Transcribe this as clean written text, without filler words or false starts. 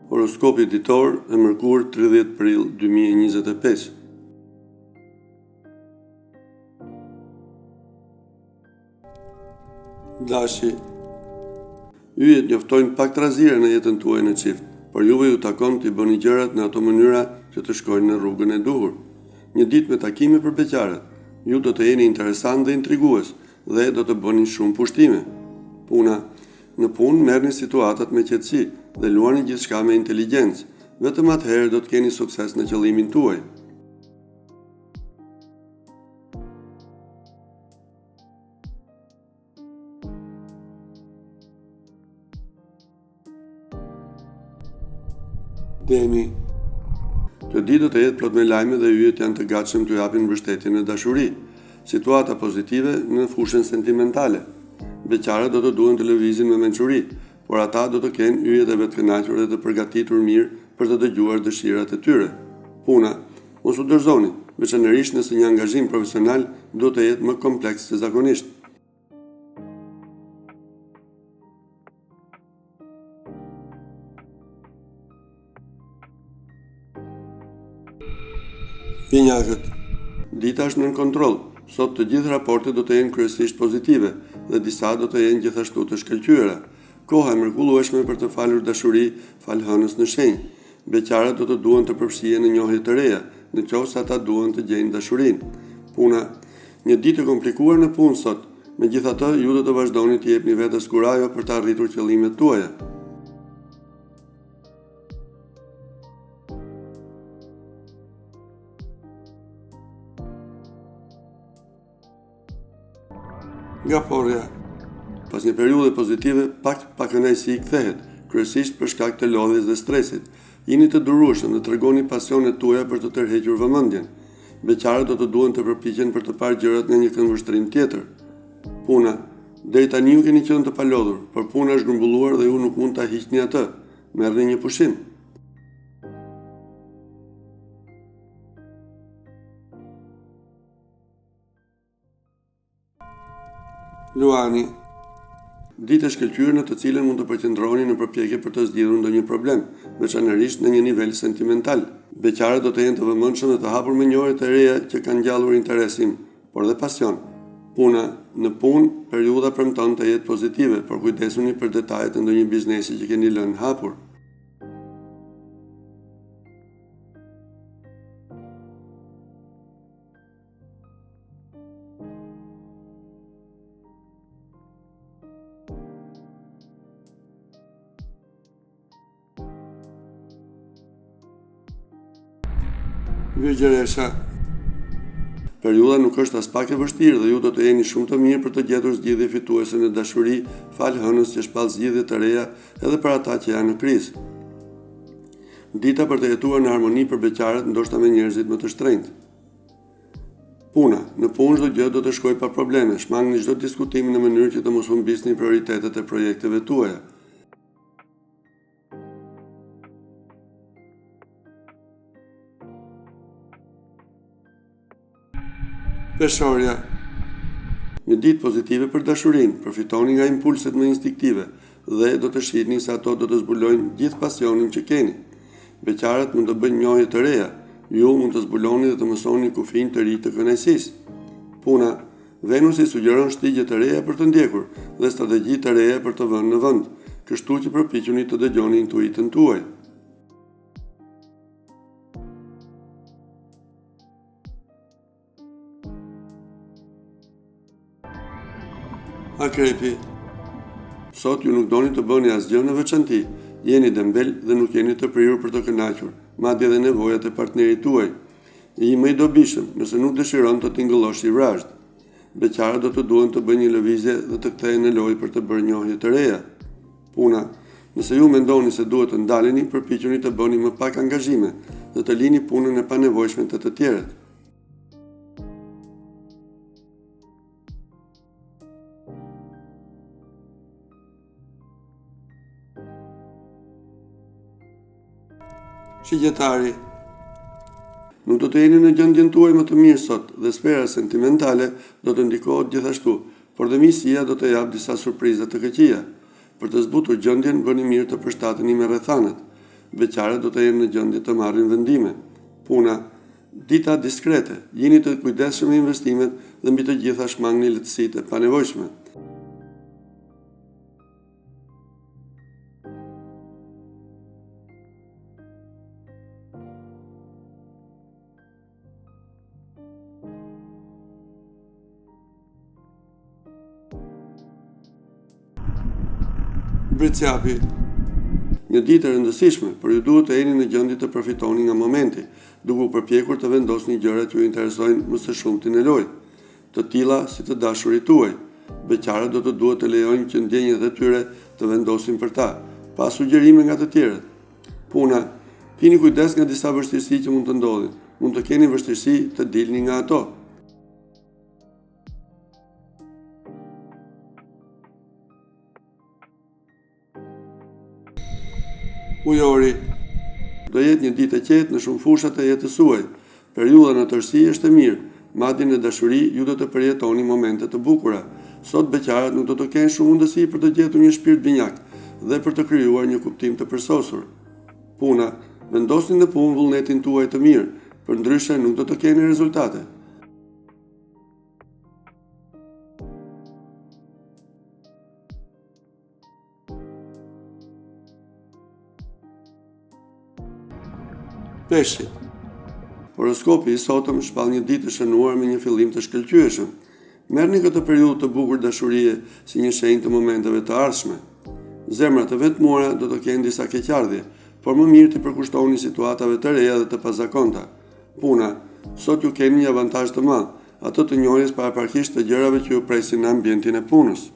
Horoskopi ditor e Mërkur 30 prill 2025. Dashi, yjet njoftojnë pak trazire në jetën tuaj në çift, por juve ju takon t'i bëni gjërat në ato mënyra që të shkojnë në rrugën e duhur. Një ditë me takime për beqarët, ju do të jeni interesant dhe intrigues dhe do të bëni shumë pushtime. Puna, në punë merrni situatat me qetësi dhe luani gjithçka me inteligjencë, vetëm atëherë do të keni sukses në qëllimin tuaj. Demi, të ditë do të jetë plot me lajme dhe yjet janë të gatshëm t'ju japin mbështetje në dashuri. Situata pozitive në fushën sentimentale. Beqarët do të duan të lëvizin me mençuri, por ata do të kenë yjet e vetkënaqur dhe të përgatitur mirë për të dëgjuar dëshirat e tyre. Puna, mos u dorëzoni, veçanërisht nëse një angazhim profesional do të jetë më kompleks se zakonisht. Pinjakët, dita është nën kontroll. Sot të gjithë raportet do të jenë kryesisht pozitive dhe disa do të jenë gjithashtu të shkëlqyera. Koha e mrekullueshme për të falur dashuri fal hënës në shenjë. Beqarët do të duan të përfshihen në njohje të reja, nëse ata duan të gjejnë dashurinë. Puna, një ditë e komplikuar në punë sot. Megjithatë, ju do të vazhdoni të jepni vetes kurajo për të arritur qëllimet tuaja. Nga porja, pas një periudhe pozitive, pak kënaqësi i kthehet, kryesisht për shkak të lodhjes dhe stresit. Jeni të durueshëm dhe tregoni pasionet tuaja për të tërhequr vëmendjen. Beqarët do të duan të përpiqen për të parë gjërat në një këndvështrim tjetër. Puna, deri tani ju keni qenë të palodhur, por puna është grumbulluar dhe ju nuk mund ta hiqni atë. Merrni një pushim. Luani, ditë e shkëlqyer në të cilën mund të përqendroni në përpjekje për të zgjidhur ndonjë problem, veçanërisht në një nivel sentimental. Beqarët do të jenë të vëmendshëm dhe të hapur me ngjarje të reja që kanë ngjallur interesim, por dhe pasion. Puna, në punë, periudha premton të jetë pozitive, por kujdesuni për detajet e ndonjë biznesi që keni lënë hapur. Virgjëresha, periudha nuk është as pak e vështirë dhe ju do të jeni shumë të mirë për të gjetur zgjidhje fituese në dashuri, fal hënës që shpall zgjidhje të reja edhe për ata që janë në krizë. Dita për të jetuar në harmoni për beqarët, ndoshta me njerëzit më të shtrenjtë. Puna, në punë çdo gjë do të shkojë pa probleme, shmangni çdo diskutim në mënyrë që të mos humbisni prioritetet e projekteve tuaja. Peshorja, një ditë pozitive për dashurinë, përfitoni nga impulset më instinktive dhe do të shihni se ato do të zbulojnë gjithë pasionin që keni. Beqarët mund të bëjnë njohje të reja, ju mund të zbuloni dhe të mësoni kufijnë të ri të kënaqësisë. Puna, Venusi sugjeron shtigje të reja për të ndjekur dhe strategji të reja për të vënë në vend, kështu që përpiquni të dëgjoni intuitën tuaj. Akrepi, sot ju nuk doni të bëni asgjë në veçanti, jeni dembel dhe nuk jeni të prirur për të kënaqur, madje edhe nevojat e partnerit tuaj. I më i dobishëm nëse nuk dëshiron të tingëllosh i vrazhd. Beqarët do të duan të bëjnë një lëvizje dhe të kthehen në lojë për të bërë njohje të reja. Puna, nëse ju mendoni se duhet të ndaleni, përpiquni të bëni më pak angazhime dhe të lini punën e panevojshme të tjerët. Shigjetari, nuk do të jeni në gjendjen tuaj më të mirë sot dhe sfera sentimentale do të ndikohet gjithashtu, por dhe misia do të jap disa surpriza të këqija. Për të zbutur gjendjen, bëni mirë të përshtateni me rrethanat. Beqarët do të jenë në gjendje të marrin vendime. Puna, dita diskrete, jeni të kujdesshëm me investimet dhe mbi të gjitha shmangni lehtësitë e panevojshme. Britsjapi. Një ditë e rëndësishme, por ju duhet të jeni në gjendje të përfitoni nga momenti, duke u përpjekur të vendosni gjërat që ju interesojnë më së shumti në lojë, të tilla si të dashurit tuaj. Beqarët do të duhet të lejojnë që ndjenjat e tyre të vendosin për ta, pa sugjerime nga të tjerët. Puna, keni kujdes nga disa vështirësi që mund të ndodhin. Mund të keni vështirësi të dilni nga ato. Ujori. Do jetë një ditë e qetë në shumë fushat e jetës suaj. Periudha në tërësi është e mirë, madje në dashuri ju do të përjetoni momente të bukura. Sot beqarët nuk do të kenë shumë mundësi për të gjetur një shpirt binjak dhe për të krijuar një kuptim të përsosur. Puna, vendosni në punë vullnetin tuaj të mirë, përndryshe nuk do të keni rezultate. Peshqit. Horoskopi i sotëm shpall një ditë të shënuar me një fillim të shkëlqyeshëm. Merrni këtë periudhë të bukur dashurie si një shenjë të momenteve të ardhshme. Zemrat e vetmuara do të kenë disa keqardhje, por më mirë të përkushtoni situatave të reja dhe të pazakonta. Puna, sot ju keni një avantazh të madh, atë të njohjes paraparkisht të gjërave që ju presin në ambientin e punës.